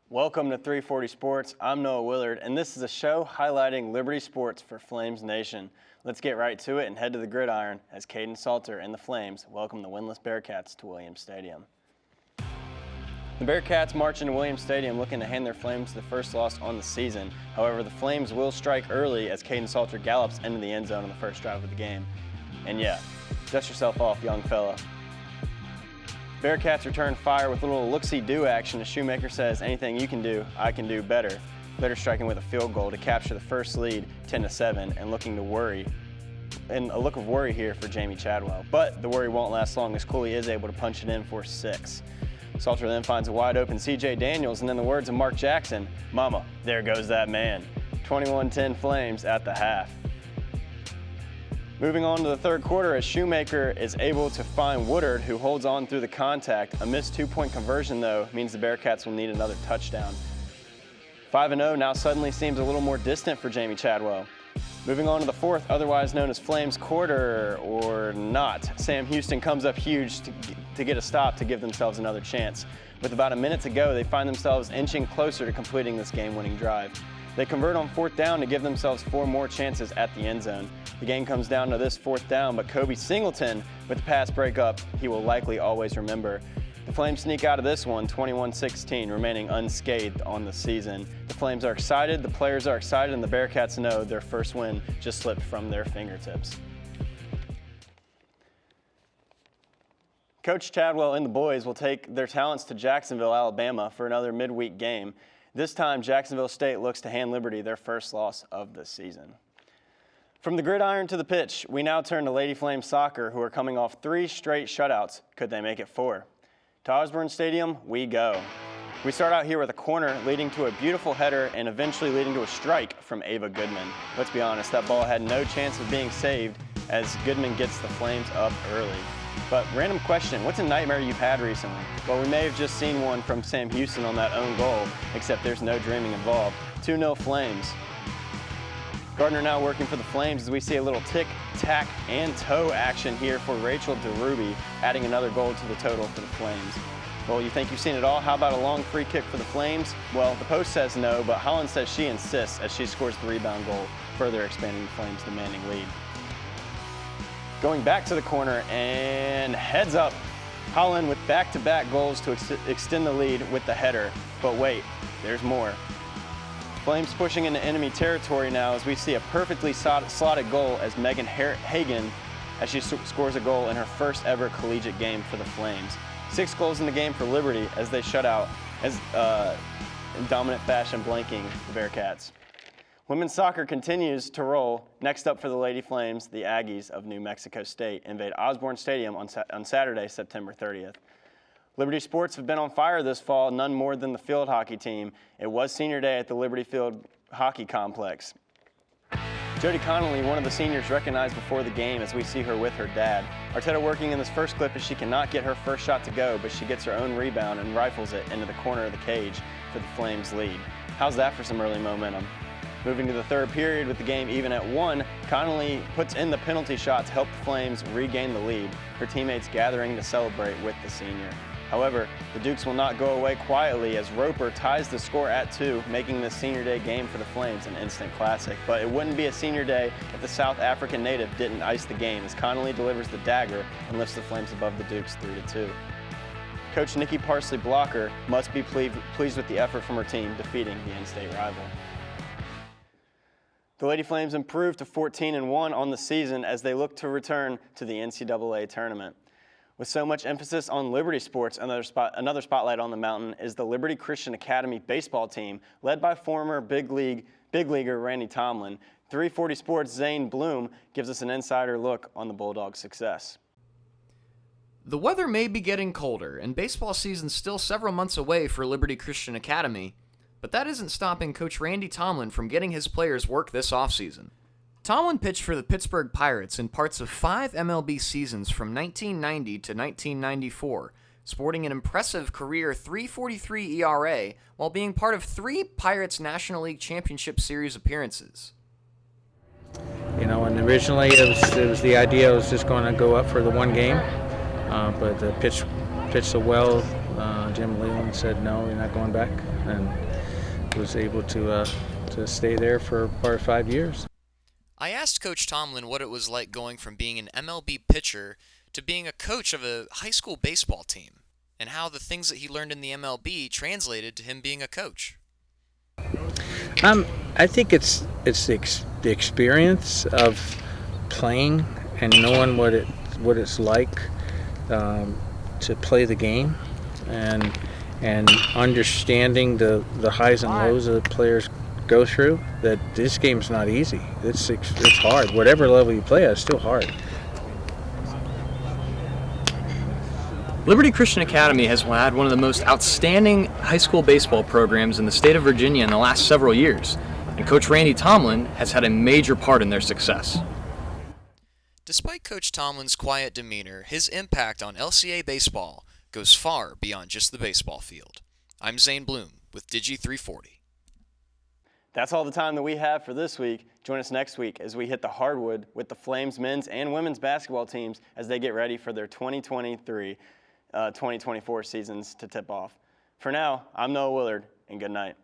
Welcome to 340 Sports. I'm Noah Willard, and this is a show highlighting Liberty sports for Flames Nation. Let's get right to it and head to the gridiron as Caden Salter and the Flames welcome the winless Bearcats to Williams Stadium. The Bearcats march into Williams Stadium looking to hand their Flames the first loss on the season. However, the Flames will strike early as Caden Salter gallops into the end zone on the first drive of the game. And yeah, dust yourself off, young fella. Bearcats return fire with a little look-see-do action as Shoemaker says, anything you can do, I can do better. Later striking with a field goal to capture the first lead 10-7 and looking to worry. And a look of worry here for Jamie Chadwell. But the worry won't last long as Cooley is able to punch it in for 6. Salter then finds a wide-open C.J. Daniels, and in the words of Mark Jackson, "Mama, there goes that man." 21-10 Flames at the half. Moving on to the third quarter as Shoemaker is able to find Willard, who holds on through the contact. A missed two-point conversion, though, means the Bearcats will need another touchdown. 5-0 now suddenly seems a little more distant for Jamie Chadwell. Moving on to the fourth, otherwise known as Flames quarter, or not. Sam Houston comes up huge to get a stop to give themselves another chance. With about a minute to go, they find themselves inching closer to completing this game-winning drive. They convert on fourth down to give themselves 4 more chances at the end zone. The game comes down to this fourth down, but Kobe Singleton with the pass breakup he will likely always remember. The Flames sneak out of this one 21-16, remaining unscathed on the season. The Flames are excited, the players are excited, and the Bearcats know their first win just slipped from their fingertips. Coach Chadwell and the boys will take their talents to Jacksonville, Alabama for another midweek game. This time, Jacksonville State looks to hand Liberty their first loss of the season. From the gridiron to the pitch, we now turn to Lady Flames soccer, who are coming off 3 straight shutouts. Could they make it 4? To Osborne Stadium, we go. We start out here with a corner leading to a beautiful header and eventually leading to a strike from Ava Goodman. Let's be honest, that ball had no chance of being saved as Goodman gets the Flames up early. But random question, what's a nightmare you've had recently? Well, we may have just seen one from Sam Houston on that own goal, except there's no dreaming involved. 2-0 Flames. Gardner now working for the Flames as we see a little tick, tack, and toe action here for Rachel DeRuby, adding another goal to the total for the Flames. Well, you think you've seen it all? How about a long free kick for the Flames? Well, the post says no, but Holland says she insists as she scores the rebound goal, further expanding the Flames' demanding lead. Going back to the corner and heads up. Holland with back-to-back goals to extend the lead with the header. But wait, there's more. Flames pushing into enemy territory now as we see a perfectly slotted goal as Megan Hagen as she scores a goal in her first ever collegiate game for the Flames. 6 goals in the game for Liberty as they shut out as in dominant fashion blanking the Bearcats. Women's soccer continues to roll. Next up for the Lady Flames, the Aggies of New Mexico State invade Osborne Stadium on Saturday, September 30th. Liberty sports have been on fire this fall, none more than the field hockey team. It was senior day at the Liberty Field Hockey Complex. Jody Connolly, one of the seniors, recognized before the game as we see her with her dad. Arteta working in this first clip as she cannot get her first shot to go, but she gets her own rebound and rifles it into the corner of the cage for the Flames' lead. How's that for some early momentum? Moving to the third period with the game even at 1, Connolly puts in the penalty shot to help the Flames regain the lead, her teammates gathering to celebrate with the senior. However, the Dukes will not go away quietly as Roper ties the score at 2, making this senior day game for the Flames an instant classic. But it wouldn't be a senior day if the South African native didn't ice the game as Connolly delivers the dagger and lifts the Flames above the Dukes 3-2. Coach Nikki Parsley Blocker must be pleased with the effort from her team defeating the in-state rival. The Lady Flames improved to 14-1 on the season as they look to return to the NCAA tournament. With so much emphasis on Liberty sports, another spotlight on the mountain is the Liberty Christian Academy baseball team, led by former big leaguer Randy Tomlin. 340 Sports' Zane Bloom gives us an insider look on the Bulldogs' success. The weather may be getting colder, and baseball season's still several months away for Liberty Christian Academy, but that isn't stopping Coach Randy Tomlin from getting his players work this offseason. Tomlin pitched for the Pittsburgh Pirates in parts of 5 MLB seasons from 1990 to 1994, sporting an impressive career .343 ERA while being part of 3 Pirates National League Championship Series appearances. And originally it was the idea was just going to go up for the one game, but the pitch so well Jim Leland said, no, you're not going back, and was able to stay there for part of 5 years. I asked Coach Tomlin what it was like going from being an MLB pitcher to being a coach of a high school baseball team, and how the things that he learned in the MLB translated to him being a coach. I think it's the experience of playing and knowing what it's like to play the game, and understanding the highs and lows that players go through. That this game's not easy. It's hard. Whatever level you play at, it's still hard. Liberty Christian Academy has had one of the most outstanding high school baseball programs in the state of Virginia in the last several years, and Coach Randy Tomlin has had a major part in their success. Despite Coach Tomlin's quiet demeanor, his impact on LCA baseball goes far beyond just the baseball field. I'm Zane Bloom with DIGI 340. That's all the time that we have for this week. Join us next week as we hit the hardwood with the Flames men's and women's basketball teams as they get ready for their 2023-2024 seasons to tip off. For now, I'm Noah Willard, and good night.